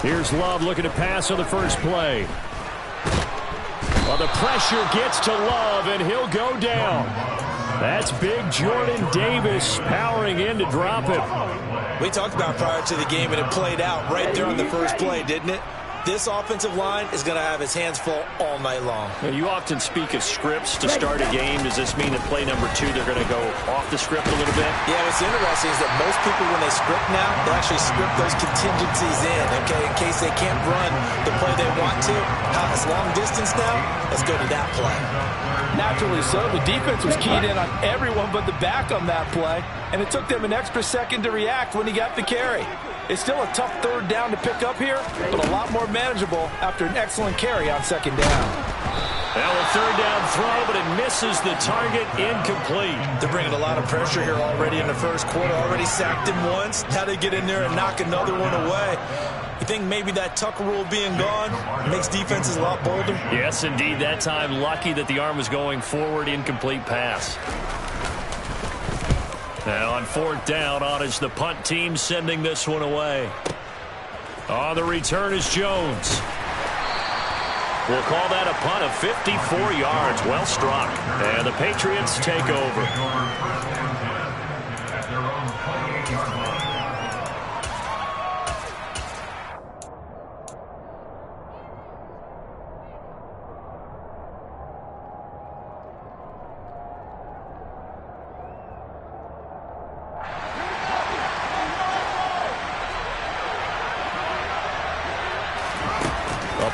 Here's Love looking to pass on the first play. Well, the pressure gets to Love, and he'll go down. That's big Jordan Davis powering in to drop him. We talked about prior to the game, and it played out right there on the first play, didn't it? This offensive line is going to have his hands full all night long. Now, you often speak of scripts to start a game. Does this mean that play number 2, they're going to go off the script a little bit? Yeah, what's interesting is that most people, when they script now, they actually script those contingencies in, okay, in case they can't run the play they want to. It's long distance now. Let's go to that play. Naturally so. The defense was keyed in on everyone but the back on that play, and it took them an extra second to react when he got the carry. It's still a tough third down to pick up here, but a lot more manageable after an excellent carry on second down. Well, a third down throw, but it misses the target, incomplete. They're bringing a lot of pressure here already in the first quarter. Already sacked him once. Now they get in there and knock another one away. You think maybe that Tucker rule being gone makes defenses a lot bolder? Yes, indeed. That time, lucky that the arm was going forward, incomplete pass. Now on fourth down, on is the punt team sending this one away. On the return is Jones. We'll call that a punt of 54 yards. Well struck. And the Patriots take over.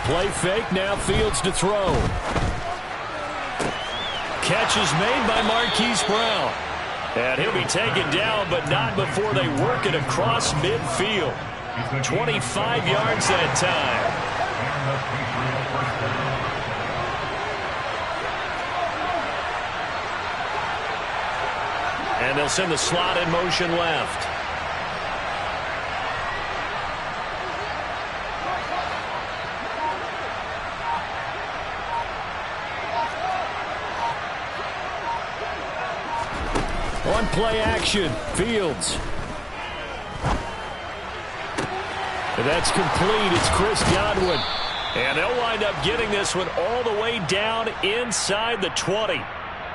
Play fake, now Fields to throw. Catch is made by Marquise Brown. And he'll be taken down, but not before they work it across midfield. 25 yards that time. And they'll send the slot in motion left. On play action, Fields. That's complete. It's Chris Godwin. And they'll wind up getting this one all the way down inside the 20.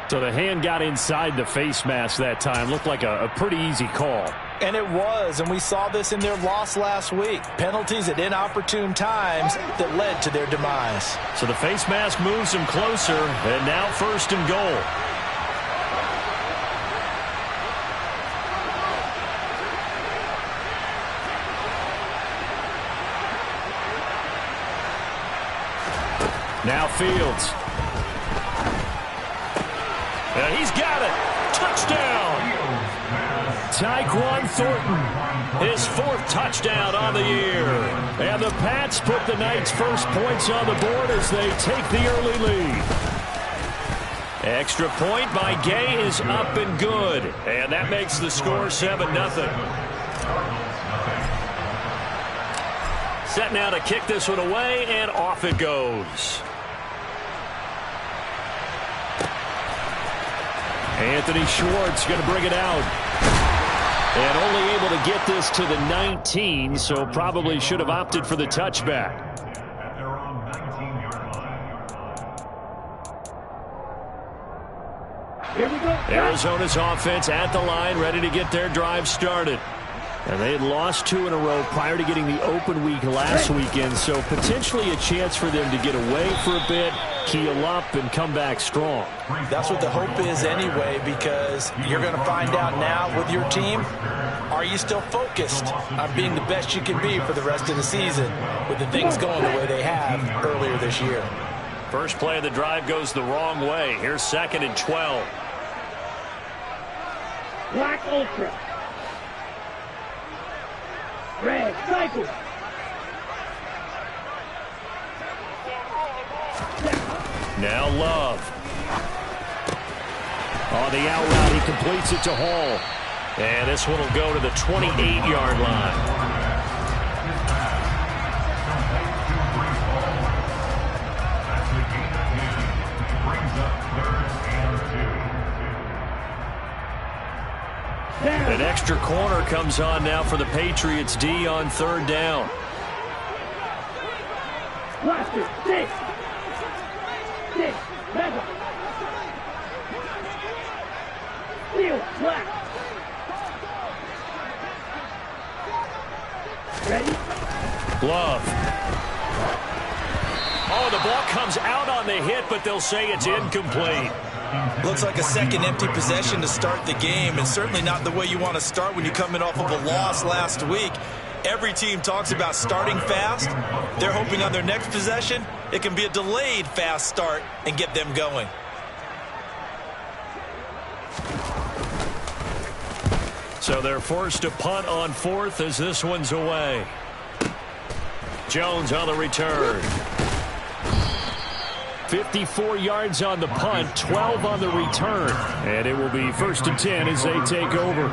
So the hand got inside the face mask that time. Looked like a pretty easy call. And it was, and we saw this in their loss last week. Penalties at inopportune times that led to their demise. So the face mask moves them closer, and now first and goal. Now Fields. And he's got it. Touchdown. Tyquan Thornton, his 4th touchdown on the year. And the Pats put the Knights' first points on the board as they take the early lead. Extra point by Gay is up and good. And that makes the score 7-0. Set now to kick this one away, and off it goes. Anthony Schwartz going to bring it out. And only able to get this to the 19, so probably should have opted for the touchback. Here we go. Arizona's offense at the line, ready to get their drive started. And they had lost 2 in a row prior to getting the open week last weekend, so potentially a chance for them to get away for a bit, keel up, and come back strong. That's what the hope is anyway, because you're going to find out now with your team, are you still focused on being the best you can be for the rest of the season with the things going the way they have earlier this year? First play of the drive goes the wrong way. Here's 2nd and 12. Black Ultra. Red cycle. Now Love. On the out route, he completes it to Hall. And this one will go to the 28-yard line. An extra corner comes on now for the Patriots D on third down. Blaster, six. Six, mega. Steel, black. Ready? Glove. Oh, the ball comes out on the hit, but they'll say it's incomplete. Looks like a second empty possession to start the game, and certainly not the way you want to start when you're coming off of a loss last week. Every team talks about starting fast. They're hoping on their next possession, it can be a delayed fast start and get them going. So they're forced to punt on fourth as this one's away. Jones on the return. 54 yards on the punt, 12 on the return. And it will be 1st and 10 as they take over.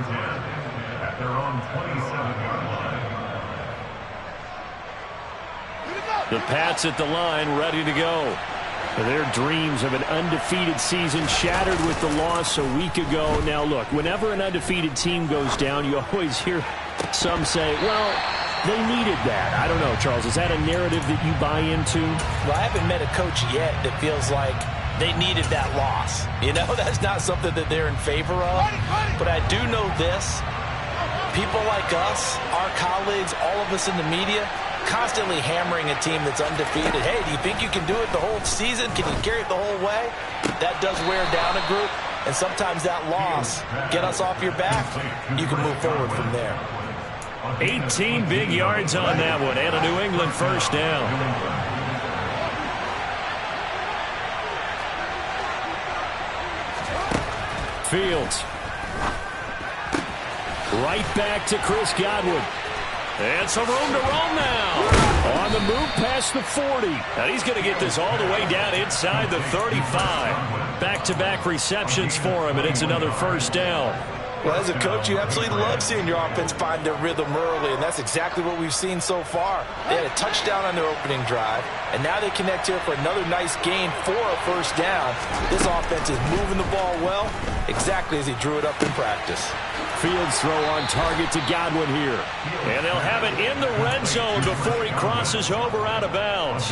The Pats at the line, ready to go. Their dreams of an undefeated season shattered with the loss a week ago. Now, look, whenever an undefeated team goes down, you always hear some say, well, they needed that. I don't know, Charles. Is that a narrative that you buy into? Well, I haven't met a coach yet that feels like they needed that loss. You know, that's not something that they're in favor of. But I do know this. People like us, our colleagues, all of us in the media, constantly hammering a team that's undefeated. Hey, do you think you can do it the whole season? Can you carry it the whole way? That does wear down a group, and sometimes that loss get us off your back. You can move forward from there. 18 big yards on that one, and a New England first down. Fields. Right back to Chris Godwin. And some room to roam now. On the move past the 40. And he's going to get this all the way down inside the 35. Back-to-back receptions for him, and it's another first down. Well, as a coach, you absolutely love seeing your offense find their rhythm early, and that's exactly what we've seen so far. They had a touchdown on their opening drive, and now they connect here for another nice gain for a first down. This offense is moving the ball well, exactly as he drew it up in practice. Fields throw on target to Godwin here. And they'll have it in the red zone before he crosses over out of bounds.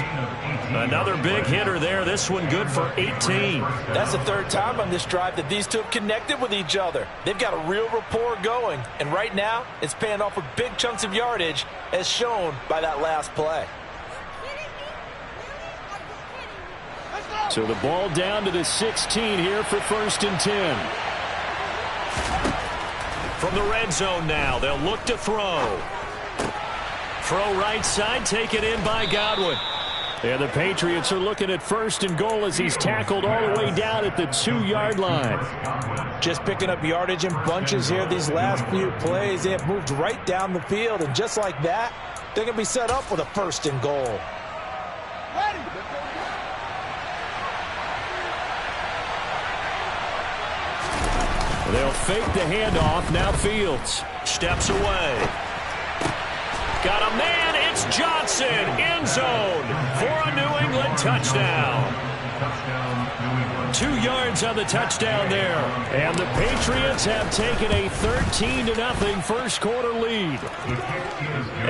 Another big hitter there. This one good for 18. That's the third time on this drive that these two have connected with each other. They've got a real rapport going. And right now, it's paying off with big chunks of yardage as shown by that last play. So the ball down to the 16 here for 1st and 10. From the red zone now, they'll look to throw. Throw right side, taken in by Godwin. And the Patriots are looking at 1st and goal as he's tackled all the way down at the 2-yard line. Just picking up yardage in bunches here these last few plays. They have moved right down the field, and just like that, they're going to be set up with a 1st and goal. They'll fake the handoff. Now Fields steps away. Got a man. It's Johnson. End zone for a New England touchdown. 2 yards on the touchdown there. And the Patriots have taken a 13-0 first quarter lead.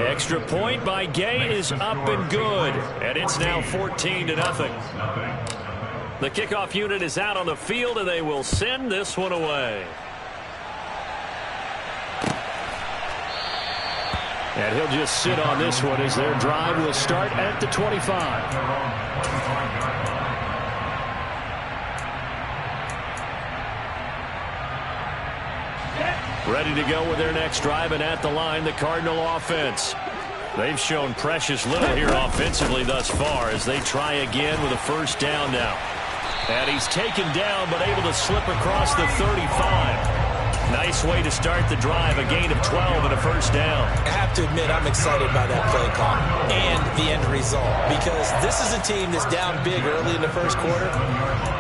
Extra point by Gay is up and good. And it's now 14-0. The kickoff unit is out on the field, and they will send this one away. And he'll just sit on this one as their drive will start at the 25. Ready to go with their next drive, and at the line, the Cardinal offense. They've shown precious little here offensively thus far as they try again with a first down now. And he's taken down but able to slip across the 35. Nice way to start the drive, a gain of 12 and a first down. I have to admit, I'm excited by that play call and the end result, because this is a team that's down big early in the first quarter,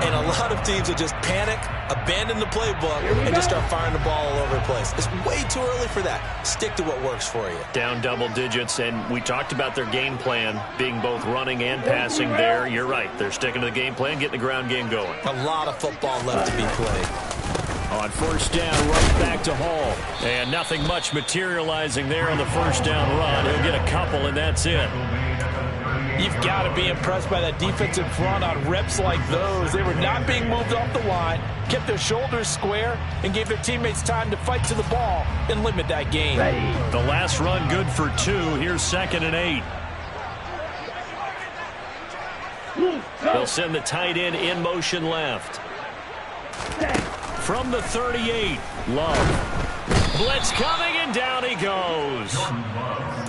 and a lot of teams will just panic, abandon the playbook, and just start firing the ball all over the place. It's way too early for that. Stick to what works for you. Down double digits, and we talked about their game plan being both running and passing there. You're right. They're sticking to the game plan, getting the ground game going. A lot of football left to be played. On first down, right back to Hall. And nothing much materializing there on the first down run. He'll get a couple, and that's it. You've got to be impressed by that defensive front on reps like those. They were not being moved off the line, kept their shoulders square, and gave their teammates time to fight to the ball and limit that gain. The last run good for 2. Here's 2nd and 8. They'll send the tight end in motion left. From the 38, Love. Blitz coming, and down he goes.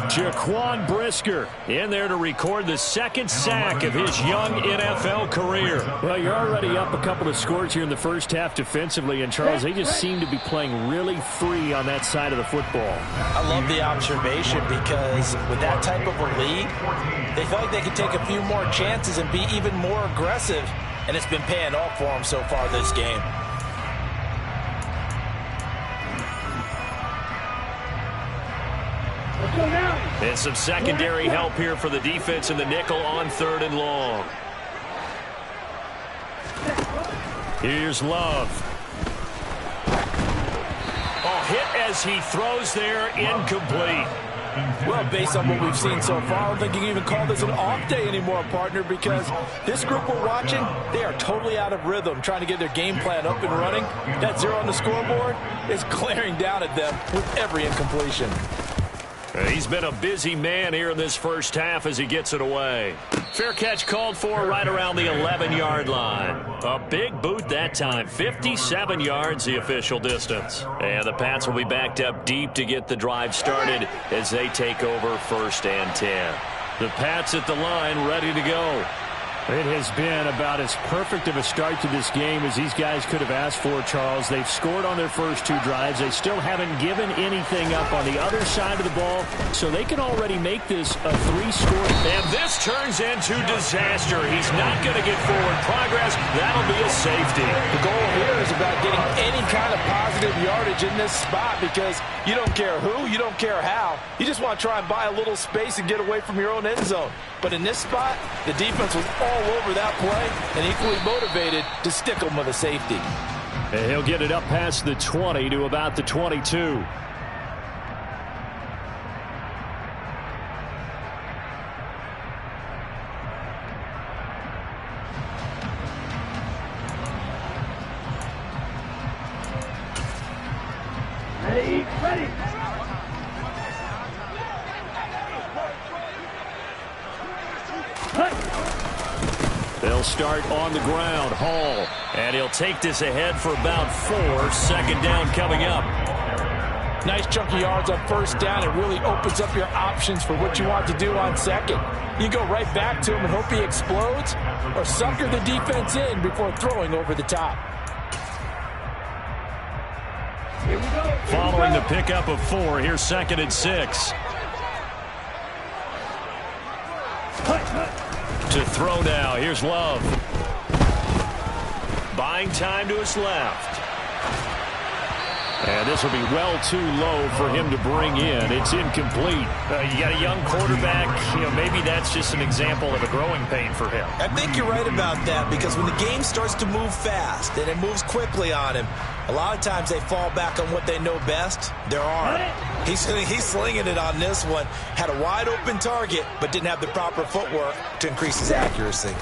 Jaquan Brisker in there to record the second sack of his young NFL career. Well, you're already up a couple of scores here in the first half defensively, and Charles, they just seem to be playing really free on that side of the football. I love the observation because with that type of a lead, they feel like they can take a few more chances and be even more aggressive, and it's been paying off for them so far this game. And some secondary help here for the defense in the nickel on 3rd and long. Here's Love. Oh, hit as he throws there, incomplete. Well, based on what we've seen so far, I don't think you can even call this an off day anymore, partner, because this group we're watching, they are totally out of rhythm, trying to get their game plan up and running. That 0 on the scoreboard is glaring down at them with every incompletion. He's been a busy man here in this first half as he gets it away. Fair catch called for right around the 11-yard line. A big boot that time. 57 yards the official distance. And the Pats will be backed up deep to get the drive started as they take over 1st and 10. The Pats at the line ready to go. It has been about as perfect of a start to this game as these guys could have asked for, Charles. They've scored on their first 2 drives. They still haven't given anything up on the other side of the ball, so they can already make this a 3-score. And this turns into disaster. He's not going to get forward progress. That'll be a safety. The goal here is about getting any kind of positive yardage in this spot because you don't care who, you don't care how. You just want to try and buy a little space and get away from your own end zone. But in this spot, the defense was all over that play and equally motivated to stick them with a safety. And he'll get it up past the 20 to about the 22. Ready. They'll start on the ground. Hall. And he'll take this ahead for about 4. 2nd down coming up. Nice chunky yards on first down. It really opens up your options for what you want to do on second. You go right back to him and hope he explodes or sucker the defense in before throwing over the top. Here we go. Following the pickup of 4, here's 2nd and 6. To throw now. Here's Love. Buying time to his left. And this will be well too low for him to bring in. It's incomplete. You got a young quarterback. Maybe that's just an example of a growing pain for him. I think you're right about that because when the game starts to move fast and it moves quickly on him, a lot of times they fall back on what they know best, their arm. He's slinging it on this one. Had a wide open target, but didn't have the proper footwork to increase his accuracy.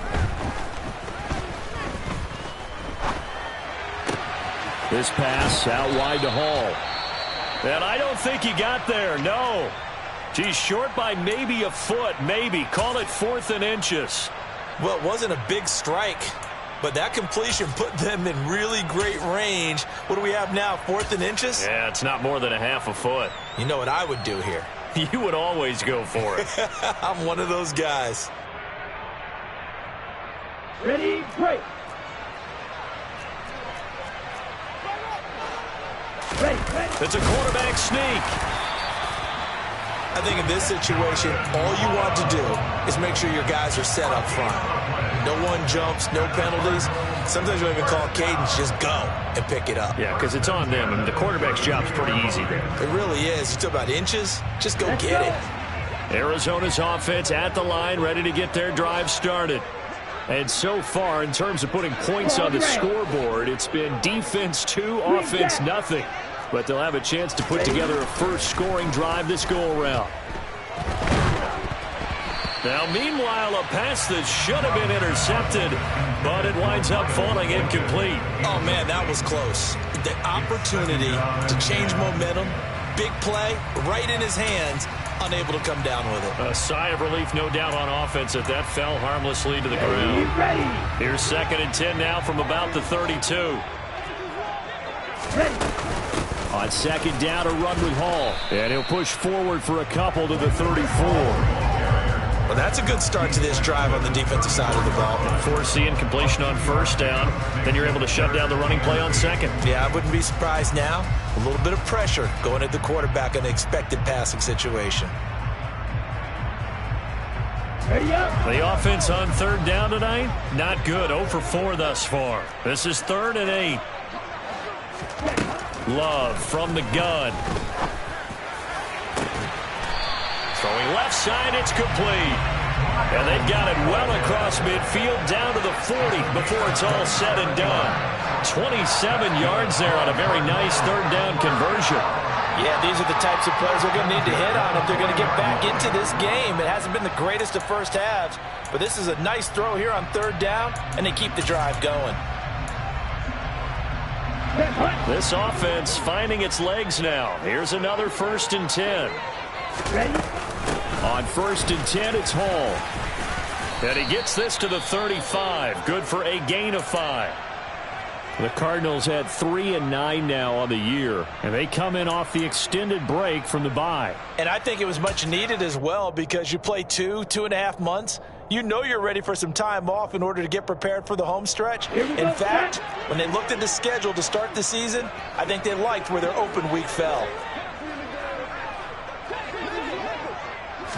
This pass out wide to Hall. And I don't think he got there, no. He's short by maybe a foot, maybe. Call it 4th and inches. Well, it wasn't a big strike, but that completion put them in really great range. What do we have now, 4th and inches? Yeah, it's not more than a half a foot. You know what I would do here? You would always go for it. I'm one of those guys. Ready, break. It's a quarterback sneak. I think in this situation, all you want to do is make sure your guys are set up front. No one jumps, no penalties. Sometimes you don't even call cadence, just go and pick it up. Yeah, because it's on them, and the quarterback's job's pretty easy there. It really is. You talk about inches, just go get it. Arizona's offense at the line, ready to get their drive started. And so far, in terms of putting points on the scoreboard, it's been defense 2, offense nothing. But they'll have a chance to put together a first scoring drive this go-around. Now, meanwhile, a pass that should have been intercepted, but it winds up falling incomplete. Oh, man, that was close. The opportunity to change momentum, big play, right in his hands, unable to come down with it. A sigh of relief, no doubt, on offense that fell harmlessly to the ground. Here's 2nd and 10 now from about the 32. On 2nd down, a run with Hall. And he'll push forward for a couple to the 34. Well, that's a good start to this drive on the defensive side of the ball. Force the incompletion on 1st down. Then you're able to shut down the running play on 2nd. Yeah, I wouldn't be surprised now. A little bit of pressure going at the quarterback in an expected passing situation. The offense on 3rd down tonight, not good. 0 for 4 thus far. This is 3rd and 8. Love from the gun. Throwing left side, it's complete. And they've got it well across midfield down to the 40 before it's all said and done. 27 yards there on a very nice 3rd down conversion. Yeah, these are the types of plays they're going to need to hit on if they're going to get back into this game. It hasn't been the greatest of first halves, but this is a nice throw here on 3rd down, and they keep the drive going. This offense finding its legs now. Here's another 1st and 10. On 1st and 10, it's Hall. And he gets this to the 35. Good for a gain of 5. The Cardinals had 3 and 9 now on the year, and they come in off the extended break from the bye. And I think it was much needed as well because you play 2.5 months. You know you're ready for some time off in order to get prepared for the home stretch. In fact, when they looked at the schedule to start the season, I think they liked where their open week fell.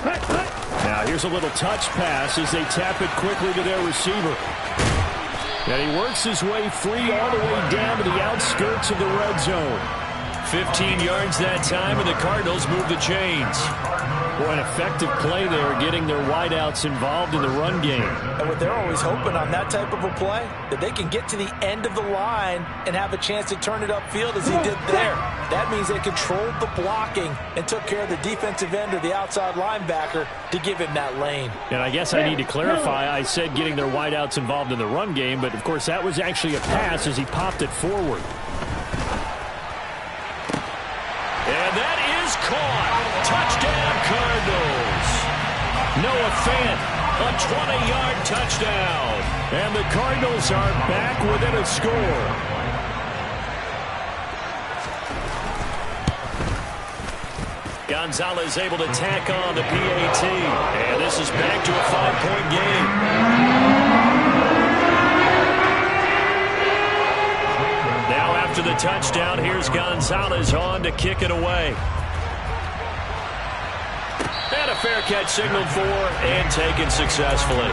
Now here's a little touch pass as they tap it quickly to their receiver. And he works his way free all the way down to the outskirts of the red zone. 15 yards that time, and the Cardinals move the chains. Boy, an effective play there, getting their wideouts involved in the run game. And what they're always hoping on that type of a play, that they can get to the end of the line and have a chance to turn it upfield as he did there. That means they controlled the blocking and took care of the defensive end or the outside linebacker to give him that lane. And I guess I need to clarify, I said getting their wideouts involved in the run game, but of course that was actually a pass as he popped it forward. And that is caught. Touchdown, Cardinals. Noah Fant, a 20-yard touchdown. And the Cardinals are back within a score. Gonzalez able to tack on the PAT. And this is back to a 5-point game. Now after the touchdown, here's Gonzalez on to kick it away. And a fair catch signaled for and taken successfully.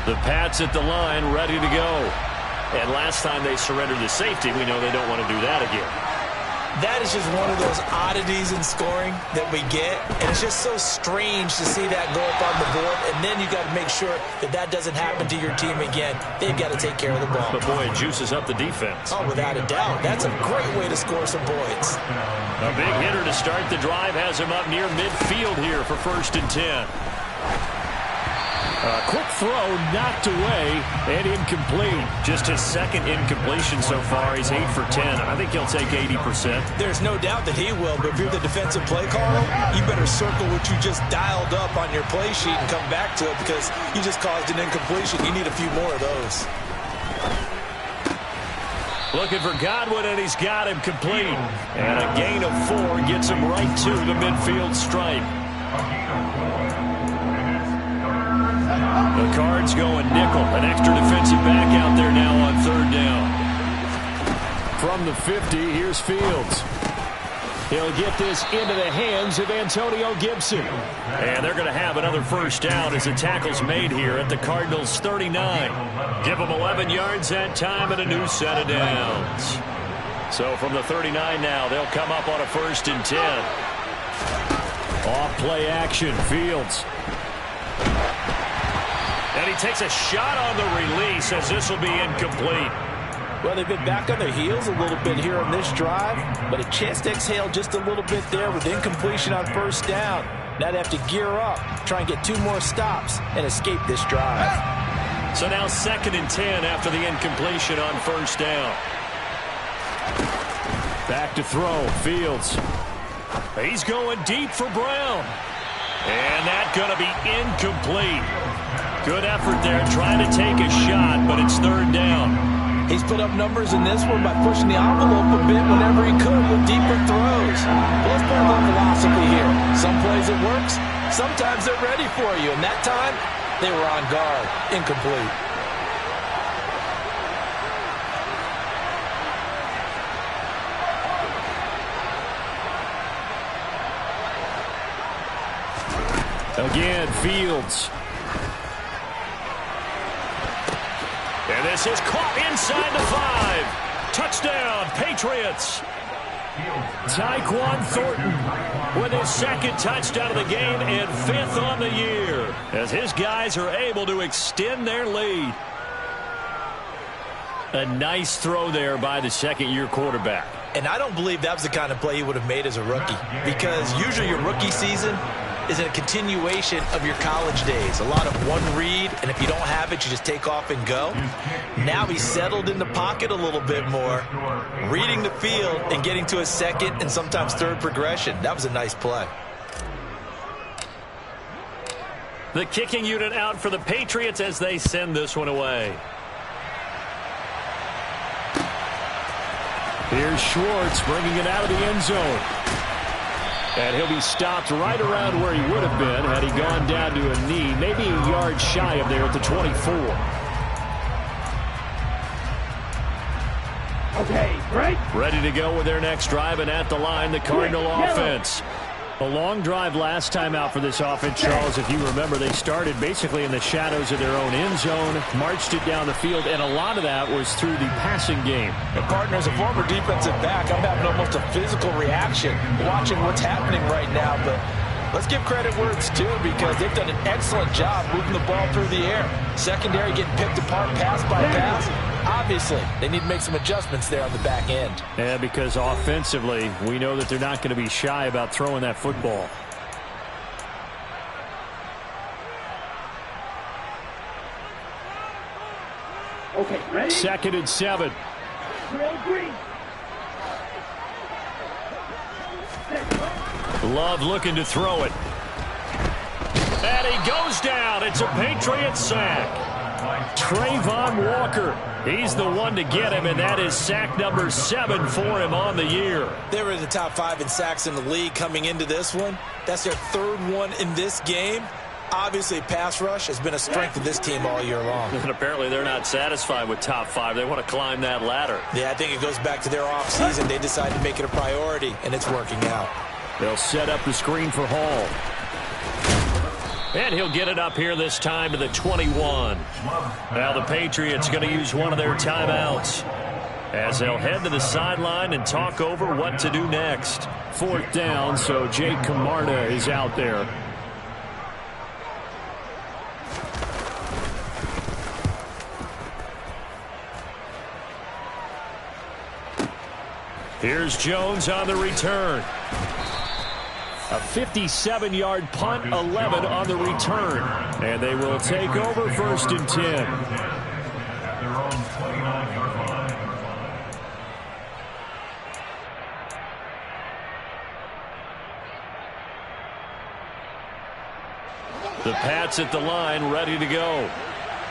The Pats at the line, ready to go. And last time they surrendered the safety, we know they don't want to do that again. That is just one of those oddities in scoring that we get, and it's just so strange to see that go up on the board, and then you got to make sure that that doesn't happen to your team again. They've got to take care of the ball. But boy, it juices up the defense. Oh, without a doubt. That's a great way to score some points. A big hitter to start the drive has him up near midfield here for 1st and 10. A quick throw knocked away and incomplete. Just his 2nd incompletion so far. He's 8 for 10. I think he'll take 80%. There's no doubt that he will, but if you're the defensive play caller, you better circle what you just dialed up on your play sheet and come back to it because you just caused an incompletion. You need a few more of those. Looking for Godwin, and he's got him complete. And a gain of 4 gets him right to the midfield stripe. The Cards going nickel. An extra defensive back out there now on 3rd down. From the 50, here's Fields. He'll get this into the hands of Antonio Gibson. And they're going to have another first down as the tackle's made here at the Cardinals' 39. Give them 11 yards that time and a new set of downs. So from the 39 now, they'll come up on a 1st and 10. Off play action, Fields. And he takes a shot on the release as this will be incomplete. Well, they've been back on their heels a little bit here on this drive, but a chance to exhale just a little bit there with incompletion on 1st down. Now they have to gear up, try and get 2 more stops, and escape this drive. So now 2nd and 10 after the incompletion on 1st down. Back to throw, Fields. He's going deep for Brown. And that's going to be incomplete. Good effort there trying to take a shot, but it's 3rd down. He's put up numbers in this one by pushing the envelope a bit whenever he could with deeper throws. Well, let's play a little philosophy here. Some plays it works, sometimes they're ready for you. And that time, they were on guard. Incomplete. Again, Fields. And this is caught inside the 5. Touchdown, Patriots. Tyquan Thornton with his 2nd touchdown of the game and 5th on the year as his guys are able to extend their lead. A nice throw there by the 2nd-year quarterback. And I don't believe that was the kind of play he would have made as a rookie, because usually your rookie season is a continuation of your college days. A lot of one read, and if you don't have it, you just take off and go. Now he's settled in the pocket a little bit more, reading the field and getting to a 2nd and sometimes 3rd progression. That was a nice play. The kicking unit out for the Patriots as they send this one away. Here's Schwartz bringing it out of the end zone. And he'll be stopped right around where he would have been had he gone down to a knee, maybe a yard shy of there at the 24. Okay, break. Ready to go with their next drive, and at the line, the Cardinal offense. A long drive last time out for this offense, Charles. If you remember, they started basically in the shadows of their own end zone, marched it down the field, and a lot of that was through the passing game. And partner, as a former defensive back, I'm having almost a physical reaction watching what's happening right now. But let's give credit where it's due, because they've done an excellent job moving the ball through the air. Secondary getting picked apart pass by pass. Obviously, they need to make some adjustments there on the back end. Yeah, because offensively, we know that they're not going to be shy about throwing that football. Okay, ready? 2nd and 7. Green. Love looking to throw it. And he goes down. It's a Patriot sack. Trayvon Walker, he's the one to get him, and that is sack number 7 for him on the year. They were in the top 5 in sacks in the league coming into this one. That's their 3rd one in this game. Obviously, pass rush has been a strength of this team all year long. And apparently they're not satisfied with top 5. They want to climb that ladder. Yeah, I think it goes back to their offseason. They decided to make it a priority, and it's working out. They'll set up the screen for Hall. And he'll get it up here this time to the 21. Now the Patriots going to use one of their timeouts as they'll head to the sideline and talk over what to do next. 4th down, so Jake Camarda is out there. Here's Jones on the return. A 57-yard punt, 11 on the return. And they will take over 1st and 10. The Pats at the line, ready to go.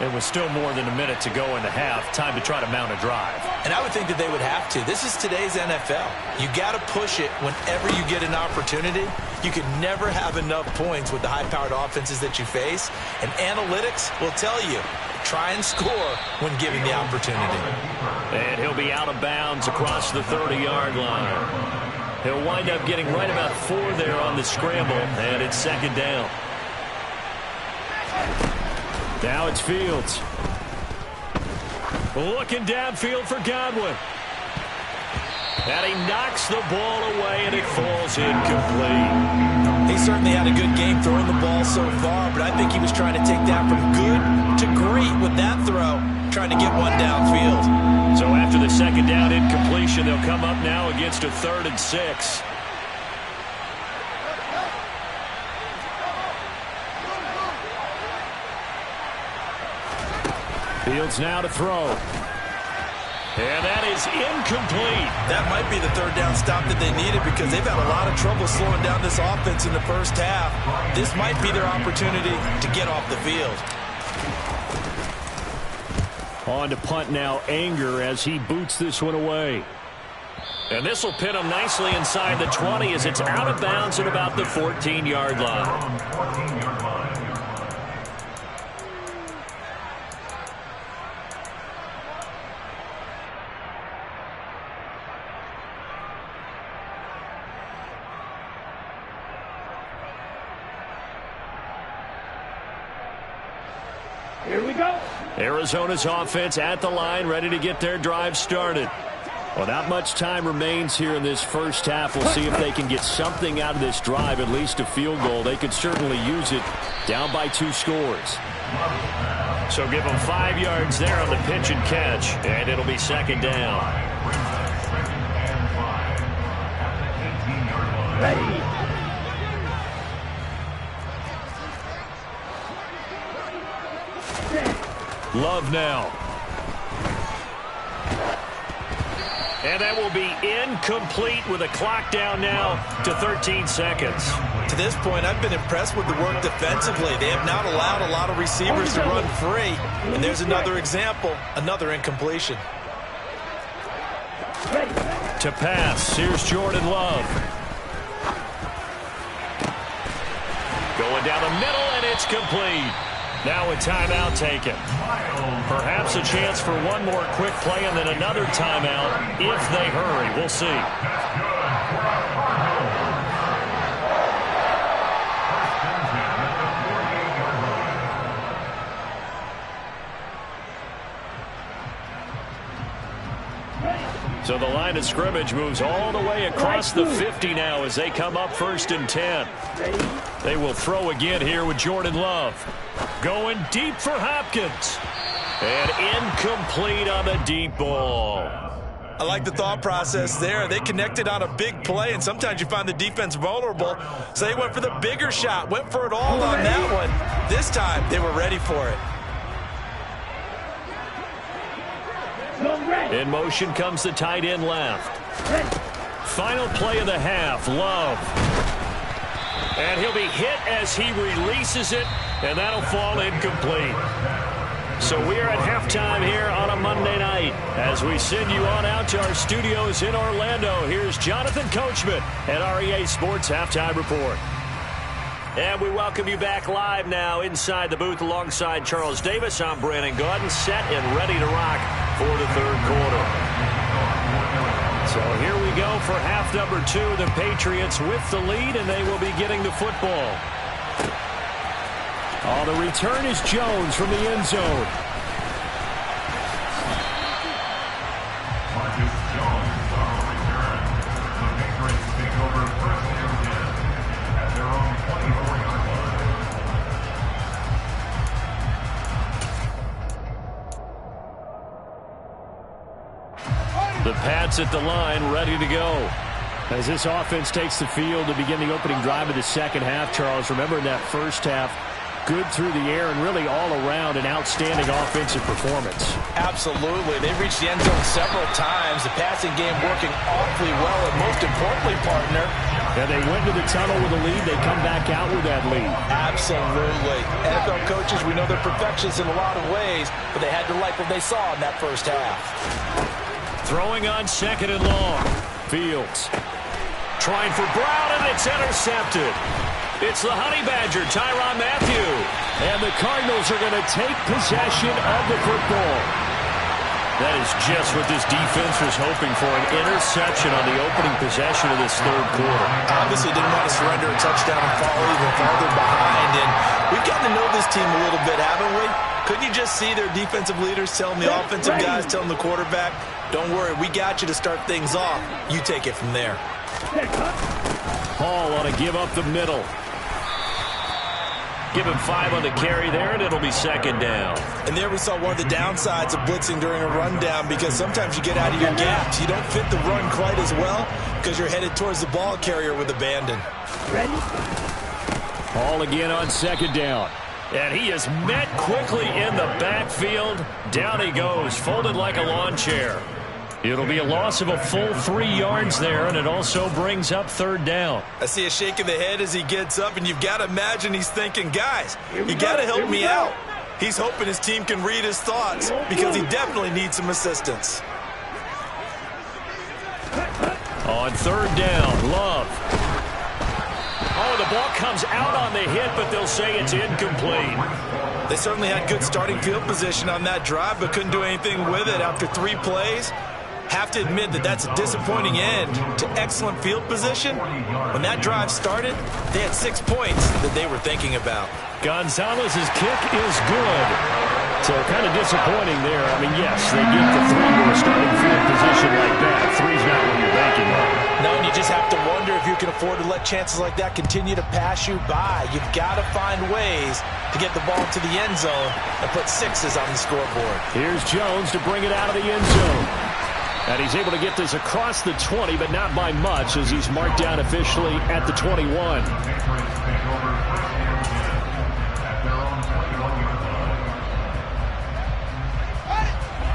It was still more than a minute to go in the half. Time to try to mount a drive. And I would think that they would have to. This is today's NFL. You got to push it whenever you get an opportunity. You can never have enough points with the high-powered offenses that you face. And analytics will tell you, try and score when given the opportunity. And he'll be out of bounds across the 30-yard line. He'll wind up getting right about 4 there on the scramble, and it's second down. Now it's Fields. Looking downfield for Godwin. And he knocks the ball away, and it falls incomplete. He certainly had a good game throwing the ball so far, but I think he was trying to take that from good to great with that throw, trying to get one downfield. So after the second down incompletion, they'll come up now against a 3rd and 6. Fields now to throw. And that is incomplete. That might be the 3rd down stop that they needed because they've had a lot of trouble slowing down this offense in the first half. This might be their opportunity to get off the field. On to punt now, Anger, as he boots this one away. And this will pin him nicely inside the 20 as it's out of bounds at about the 14-yard line. Here we go. Arizona's offense at the line, ready to get their drive started. Well, not much time remains here in this first half. We'll see if they can get something out of this drive, at least a field goal. They could certainly use it down by 2 scores. So give them 5 yards there on the pitch and catch, and it'll be second down. Ready. Love now. And that will be incomplete with a clock down now to 13 seconds. To this point, I've been impressed with the work defensively. They have not allowed a lot of receivers to run free. And there's another example, another incompletion. To pass, here's Jordan Love. Going down the middle, and it's complete. Now a timeout taken. Perhaps a chance for one more quick play and then another timeout if they hurry. We'll see. So the line of scrimmage moves all the way across the 50 now as they come up 1st and 10. They will throw again here with Jordan Love. Going deep for Hopkins. And incomplete on the deep ball. I like the thought process there. They connected on a big play, and sometimes you find the defense vulnerable. So they went for the bigger shot, went for it all on that one. This time, they were ready for it. In motion comes the tight end left. Final play of the half, Love. And he'll be hit as he releases it, and that'll fall incomplete. So we are at halftime here on a Monday night. As we send you on out to our studios in Orlando, here's Jonathan Coachman at REA Sports Halftime Report. And we welcome you back live now inside the booth alongside Charles Davis. I'm Brandon Gaudin, set and ready to rock for the 3rd quarter. So here we go for half number 2. The Patriots with the lead, and they will be getting the football. Oh, the return is Jones from the end zone. The Pats at the line, ready to go. As this offense takes the field to begin the opening drive of the second half, Charles, remember in that first half, good through the air and really all around an outstanding offensive performance. Absolutely. They reached the end zone several times. The passing game working awfully well, and most importantly, partner, and they went to the tunnel with a lead. They come back out with that lead. Absolutely. NFL coaches, we know they're perfectionists in a lot of ways, but they had to like what they saw in that first half. Throwing on 2nd and long. Fields trying for Brown, and it's intercepted. It's the Honey Badger, Tyrann Mathieu. And the Cardinals are going to take possession of the football. That is just what this defense was hoping for, an interception on the opening possession of this third quarter. Obviously didn't want to surrender a touchdown and fall even farther behind. And we've gotten to know this team a little bit, haven't we? Couldn't you just see their defensive leaders telling the offensive guys, telling the quarterback, don't worry, we got you to start things off. You take it from there. Hall on a give up the middle. Give him 5 on the carry there, and it'll be second down. And there we saw one of the downsides of blitzing during a rundown, because sometimes you get out of your gaps. You don't fit the run quite as well because you're headed towards the ball carrier with abandon. Ready? Hall again on second down. And he is met quickly in the backfield. Down he goes, folded like a lawn chair. It'll be a loss of a full 3 yards there, and it also brings up third down. I see a shake of the head as he gets up, and you've got to imagine he's thinking, guys, you got to help me out. He's hoping his team can read his thoughts because he definitely needs some assistance. On third down, Love. Oh, the ball comes out on the hit, but they'll say it's incomplete. They certainly had good starting field position on that drive, but couldn't do anything with it after 3 plays. Have to admit that that's a disappointing end to excellent field position. When that drive started, they had 6 points that they were thinking about. Gonzalez's kick is good. So kind of disappointing there. I mean, yes, they get the 3 with a starting field position like that. 3's not what you're banking on. No, and you just have to wonder if you can afford to let chances like that continue to pass you by. You've got to find ways to get the ball to the end zone and put 6s on the scoreboard. Here's Jones to bring it out of the end zone. And he's able to get this across the 20, but not by much, as he's marked down officially at the 21.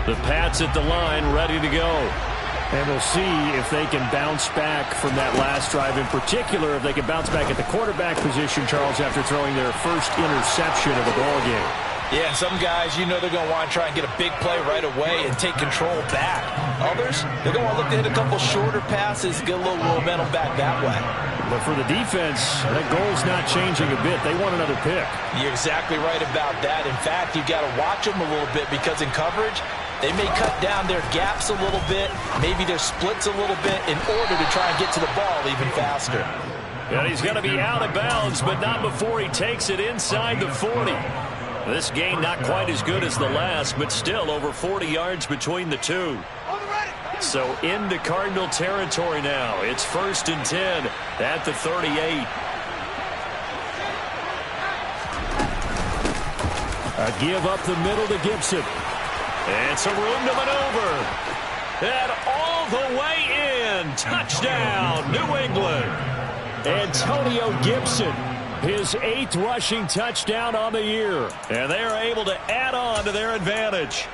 The Pats at the line, ready to go. And we'll see if they can bounce back from that last drive. In particular, if they can bounce back at the quarterback position, Charles, after throwing their first interception of the ballgame. Yeah, some guys, you know they're going to want to try and get a big play right away and take control back. Others, they're going to look to hit a couple shorter passes, get a little momentum back that way. But for the defense, that goal's not changing a bit. They want another pick. You're exactly right about that. In fact, you've got to watch them a little bit, because in coverage, they may cut down their gaps a little bit, maybe their splits a little bit, in order to try and get to the ball even faster. And he's going to be out of bounds, but not before he takes it inside the 40. This game not quite as good as the last, but still over 40 yards between the two. So into Cardinal territory now. It's 1st and 10 at the 38. A give up the middle to Gibson. It's a room to maneuver. And all the way in. Touchdown, New England. Antonio Gibson, his 8th rushing touchdown on the year. And they are able to add on to their advantage.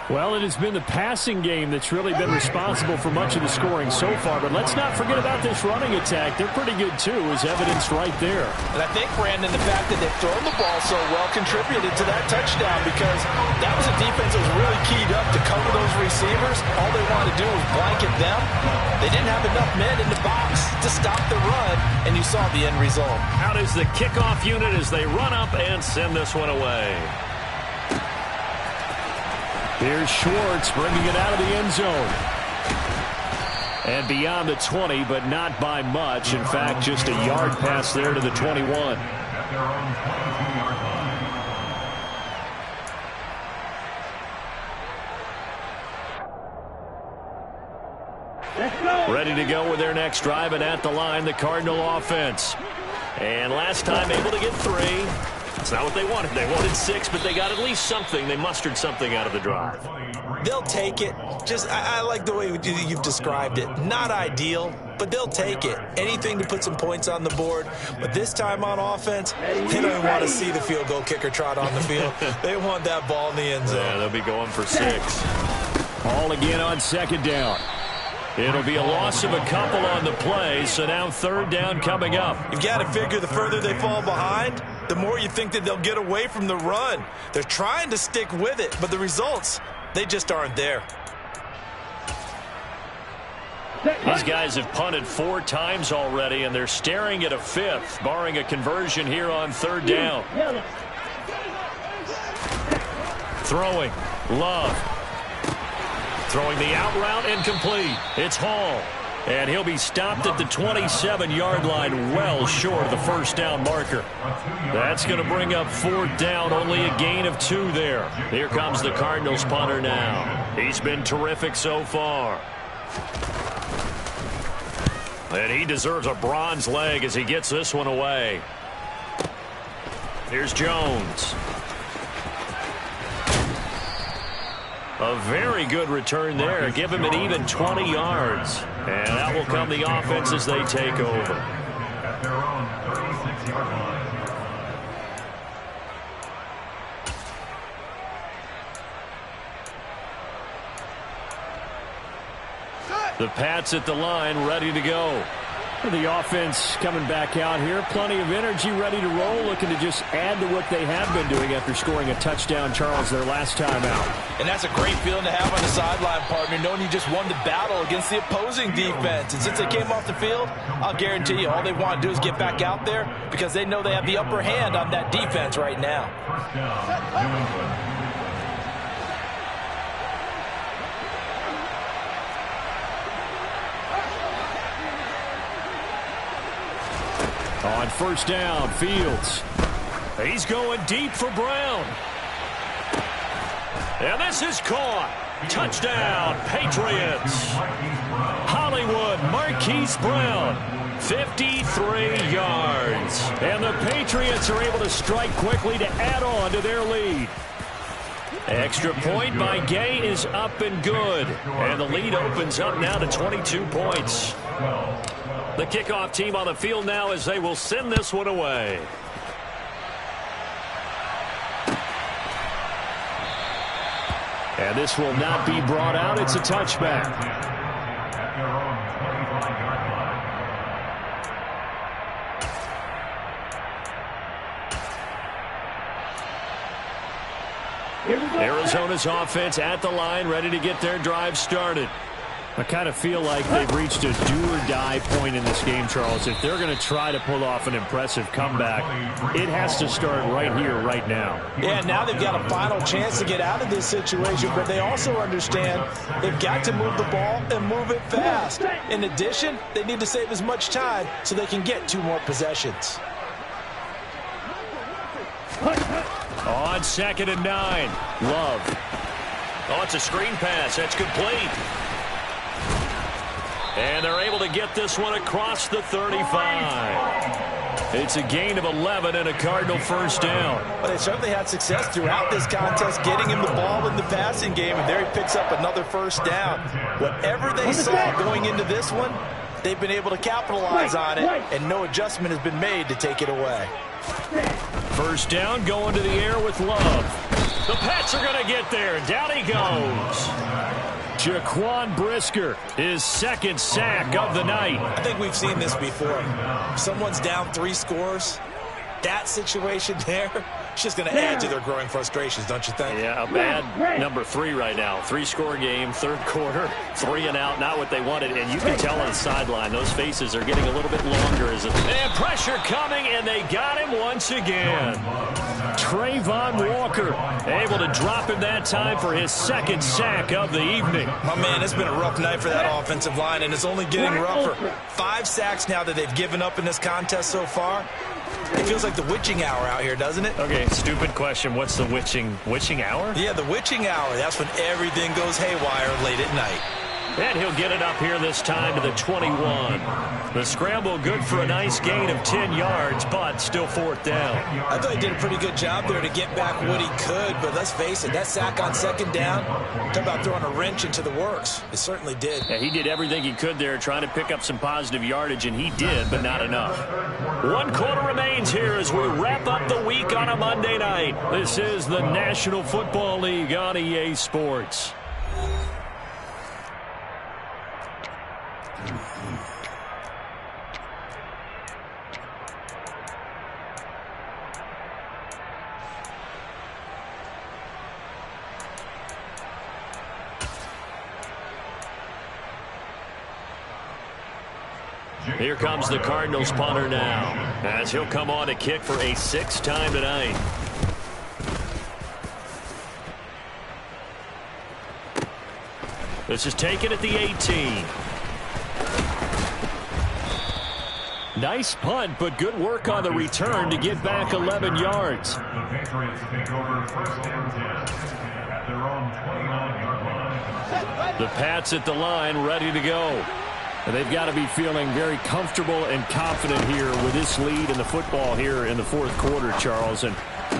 Well, it has been the passing game that's really been responsible for much of the scoring so far. But let's not forget about this running attack. They're pretty good, too, as evidenced right there. And I think, Brandon, the fact that they've thrown the ball so well contributed to that touchdown, because that was a defense that was really keyed up to cover those receivers. All they wanted to do was blanket them. They didn't have enough men in the box to stop the run, and you saw the end result. Out is the kickoff unit as they run up and send this one away. Here's Schwartz bringing it out of the end zone. And beyond the 20, but not by much. In fact, just a yard pass there to the 21. Let's go. Ready to go with their next drive, and at the line, the Cardinal offense. And last time able to get 3. That's not what they wanted. They wanted 6, but they got at least something. They mustered something out of the drive. They'll take it. I like the way you've described it. Not ideal, but they'll take it. Anything to put some points on the board. But this time on offense, they don't want to see the field goal kicker trot on the field. They want that ball in the end zone. Yeah, they'll be going for 6. Ball again on second down. It'll be a loss of a couple on the play, so now third down coming up. You've got to figure the further they fall behind, the more you think that they'll get away from the run. They're trying to stick with it, but the results, they just aren't there. These guys have punted 4 times already, and they're staring at a 5th, barring a conversion here on third down. Throwing. Love. Throwing the out route incomplete. It's Hall. And he'll be stopped at the 27-yard line, well short of the first down marker. That's going to bring up 4th down, only a gain of 2 there. Here comes the Cardinals punter now. He's been terrific so far. And he deserves a bronze leg as he gets this one away. Here's Jones. A very good return there. Give him an even 20 yards. And that will come the offense as they take over. At their own 36-yard line. The Pats at the line, ready to go. The offense coming back out here. Plenty of energy, ready to roll, looking to just add to what they have been doing after scoring a touchdown, Charles, their last time out. And that's a great feeling to have on the sideline, partner, knowing you just won the battle against the opposing defense. And since they came off the field, I'll guarantee you all they want to do is get back out there because they know they have the upper hand on that defense right now. First down, New England. On first down, Fields. He's going deep for Brown. And this is caught. Touchdown, Patriots. Hollywood Marquise Brown, 53 yards. And the Patriots are able to strike quickly to add on to their lead. Extra point by Gay is up and good. And the lead opens up now to 22 points. The kickoff team on the field now as they will send this one away. And this will not be brought out. It's a touchback. At their own 25-yard line. Arizona's offense at the line, ready to get their drive started. I kind of feel like they've reached a do-or-die point in this game, Charles. If they're going to try to pull off an impressive comeback, it has to start right here, right now. Yeah, now they've got a final chance to get out of this situation, but they also understand they've got to move the ball and move it fast. In addition, they need to save as much time so they can get 2 more possessions. On 2nd and 9, Love. Oh, it's a screen pass. That's complete. And they're able to get this one across the 35. It's a gain of 11 and a Cardinal first down. But they certainly had success throughout this contest, getting him the ball in the passing game, and there he picks up another first down. Whatever they saw going into this one, they've been able to capitalize on it, and no adjustment has been made to take it away. First down, going to the air with Love. The Pats are going to get there. Down he goes. Jaquan Brisker, his 2nd sack of the night. I think we've seen this before. If someone's down 3 scores, that situation there, it's just going to add to their growing frustrations, don't you think? Yeah, a bad number 3 right now. 3-score game, 3rd quarter, 3 and out, not what they wanted. And you can tell on the sideline, those faces are getting a little bit longer. And pressure coming, and they got him once again. Trayvon Walker able to drop him that time for his 2nd sack of the evening. My man, it's been a rough night for that offensive line, and it's only getting rougher. 5 sacks now that they've given up in this contest so far. It feels like the witching hour out here, doesn't it? Okay, stupid question. What's the witching hour? Yeah, the witching hour. That's when everything goes haywire late at night. And he'll get it up here this time to the 21. The scramble good for a nice gain of 10 yards, but still 4th down. I thought he did a pretty good job there to get back what he could, but let's face it, that sack on 2nd down, talk about throwing a wrench into the works. It certainly did. Yeah, he did everything he could there trying to pick up some positive yardage, and he did, but not enough. 1 quarter remains here as we wrap up the week on a Monday night. This is the National Football League on EA Sports. Here comes the Cardinals punter now, as he'll come on to kick for a 6th time tonight. This is taken at the 18. Nice punt, but good work on the return to get back 11 yards. The Patriots take over first and 10 at their own 29-yard line. The Pats at the line, ready to go. And they've got to be feeling very comfortable and confident here with this lead in the football here in the fourth quarter, Charles. And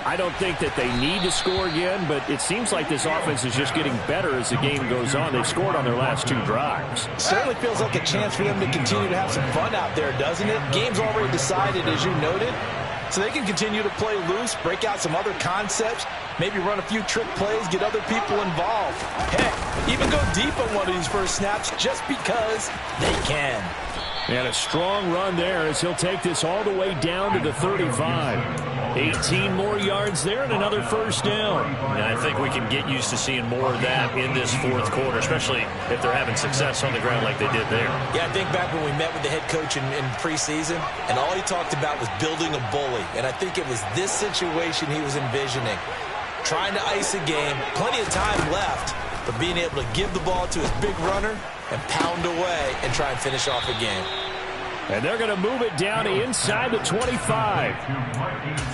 I don't think that they need to score again, but it seems like this offense is just getting better as the game goes on. They've scored on their last 2 drives. Certainly feels like a chance for them to continue to have some fun out there, doesn't it? Game's already decided, as you noted. So they can continue to play loose, break out some other concepts, maybe run a few trick plays, get other people involved. Heck, even go deep on one of these first snaps just because they can. And a strong run there as he'll take this all the way down to the 35. 18 more yards there and another first down. And I think we can get used to seeing more of that in this fourth quarter, especially if they're having success on the ground like they did there. Yeah, I think back when we met with the head coach in preseason, and all he talked about was building a bully. And I think it was this situation he was envisioning. Trying to ice a game, plenty of time left, but being able to give the ball to his big runner and pound away and try and finish off a game. And they're going to move it down to inside the 25.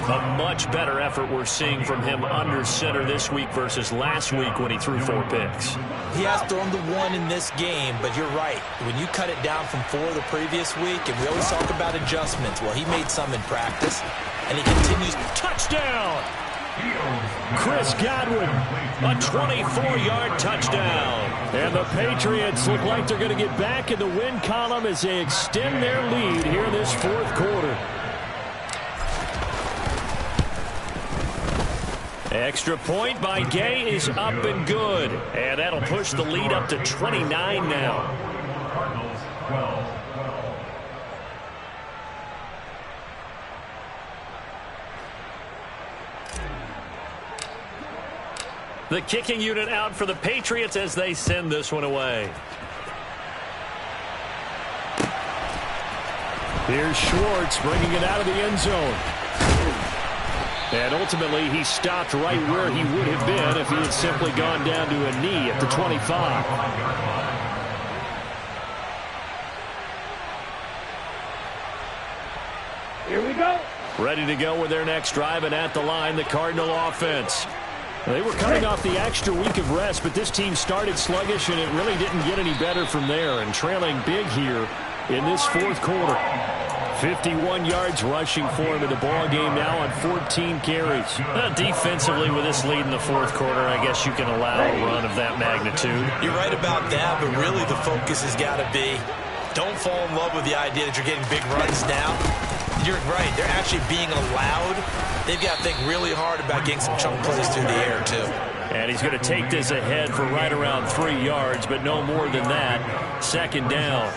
A much better effort we're seeing from him under center this week versus last week when he threw 4 picks. He has thrown the 1 in this game, but you're right. When you cut it down from 4 the previous week, and we always talk about adjustments, well, he made some in practice, and he continues. Touchdown! Chris Godwin, a 24-yard touchdown. And the Patriots look like they're going to get back in the win column as they extend their lead here in this fourth quarter. Extra point by Gay is up and good. And that'll push the lead up to 29 now. Cardinals 12. The kicking unit out for the Patriots as they send this one away. Here's Schwartz bringing it out of the end zone. And ultimately, he stopped right where he would have been if he had simply gone down to a knee at the 25. Here we go. Ready to go with their next drive, and at the line, the Cardinal offense. They were coming off the extra week of rest, but this team started sluggish, and it really didn't get any better from there. And trailing big here in this fourth quarter. 51 yards rushing for him in the ball game now on 14 carries. Defensively, with this lead in the fourth quarter, I guess you can allow a run of that magnitude. You're right about that, but really the focus has got to be don't fall in love with the idea that you're getting big runs now. You're right. They're actually being allowed. They've got to think really hard about getting some chunk plays through the air, too. And he's going to take this ahead for right around 3 yards, but no more than that. Second down.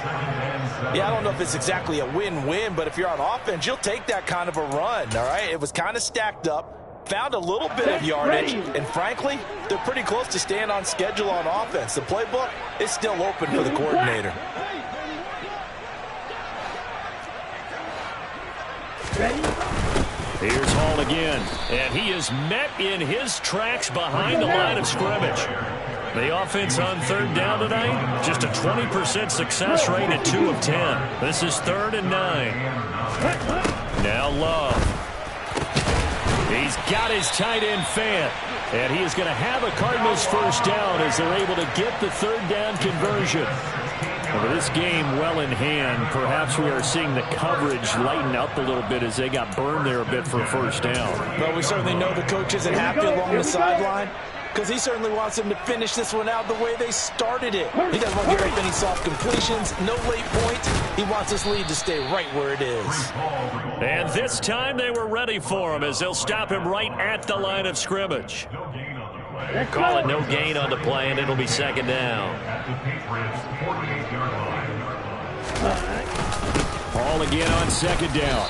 Yeah, I don't know if it's exactly a win-win, but if you're on offense, you'll take that kind of a run, all right? It was kind of stacked up, found a little bit of yardage, and frankly, they're pretty close to staying on schedule on offense. The playbook is still open for the coordinator. Here's Hall again, and he is met in his tracks behind the line of scrimmage. The offense on third down tonight, just a 20% success rate at 2 of 10. This is 3rd and 9. Now Love. He's got his tight end fan, and he is going to have a Cardinals first down as they're able to get the third down conversion. With this game well in hand, perhaps we are seeing the coverage lighten up a little bit as they got burned there a bit for a first down. Well, we certainly know the coach isn't happy along the sideline because he certainly wants them to finish this one out the way they started it. He doesn't want to give up any soft completions, no late points. He wants this lead to stay right where it is. And this time they were ready for him as they'll stop him right at the line of scrimmage. Call it no gain on the play, and it'll be second down. Hall again on second down.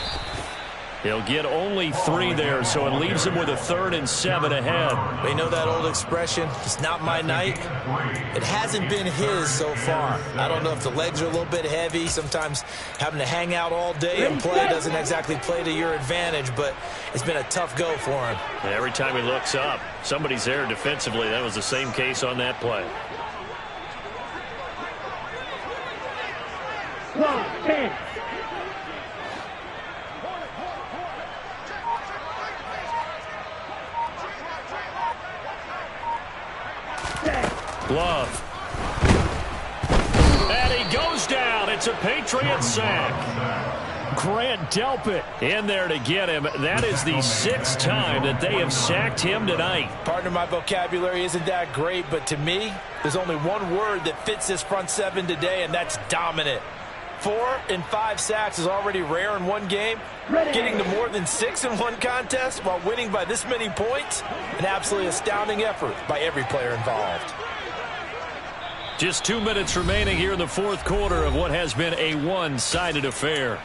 He'll get only 3 there, so it leaves him with a 3rd and 7 ahead. We know that old expression, it's not my night. It hasn't been his so far. I don't know if the legs are a little bit heavy. Sometimes having to hang out all day and play doesn't exactly play to your advantage, but it's been a tough go for him. And every time he looks up, somebody's there defensively. That was the same case on that play. 10. Love. And he goes down. It's a Patriot sack. Grant Delpit In there to get him. That is the 6th time that they have sacked him tonight. Partner, my vocabulary isn't that great, but to me, there's only one word that fits this front seven today, and that's dominant. 4 and 5 sacks is already rare in one game. Getting to more than 6 in one contest while winning by this many points, an absolutely astounding effort by every player involved. Just 2 minutes remaining here in the fourth quarter of what has been a one-sided affair.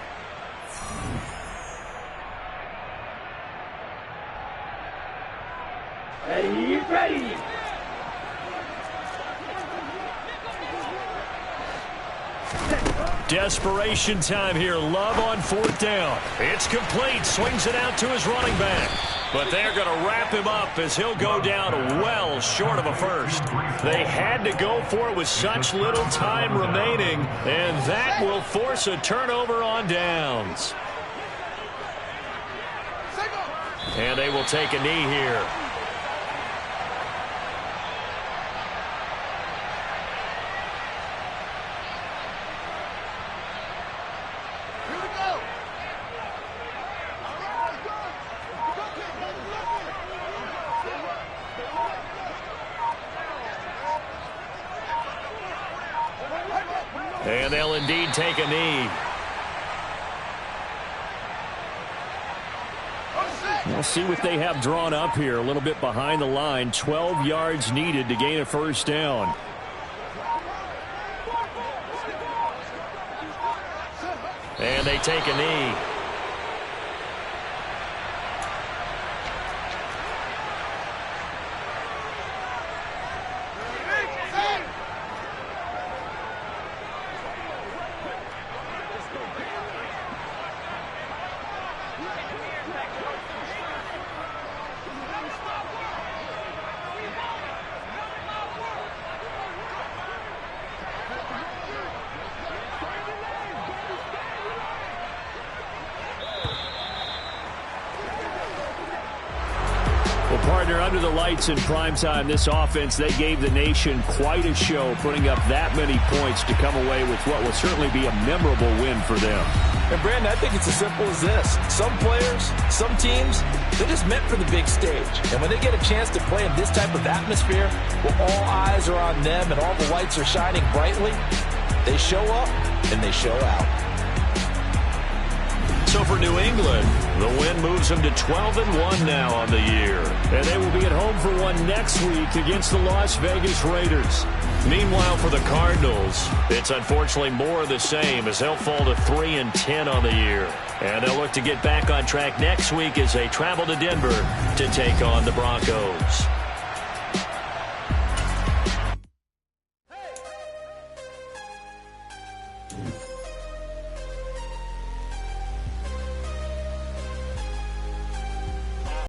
Ready. Desperation time here. Love on 4th down. It's complete. Swings it out to his running back. But they're going to wrap him up as he'll go down well short of a first. They had to go for it with such little time remaining, and that will force a turnover on downs. And they will take a knee here. And they'll indeed take a knee. We'll see what they have drawn up here. A little bit behind the line. 12 yards needed to gain a first down. And they take a knee. Partner, under the lights in primetime, this offense, they gave the nation quite a show, putting up that many points to come away with what will certainly be a memorable win for them. And, Brandon, I think it's as simple as this. Some players, some teams, they're just meant for the big stage. And when they get a chance to play in this type of atmosphere, where all eyes are on them and all the lights are shining brightly, they show up and they show out. So for New England, the win moves them to 12-1 now on the year. And they will be at home for one next week against the Las Vegas Raiders. Meanwhile, for the Cardinals, it's unfortunately more of the same as they'll fall to 3-10 on the year. And they'll look to get back on track next week as they travel to Denver to take on the Broncos.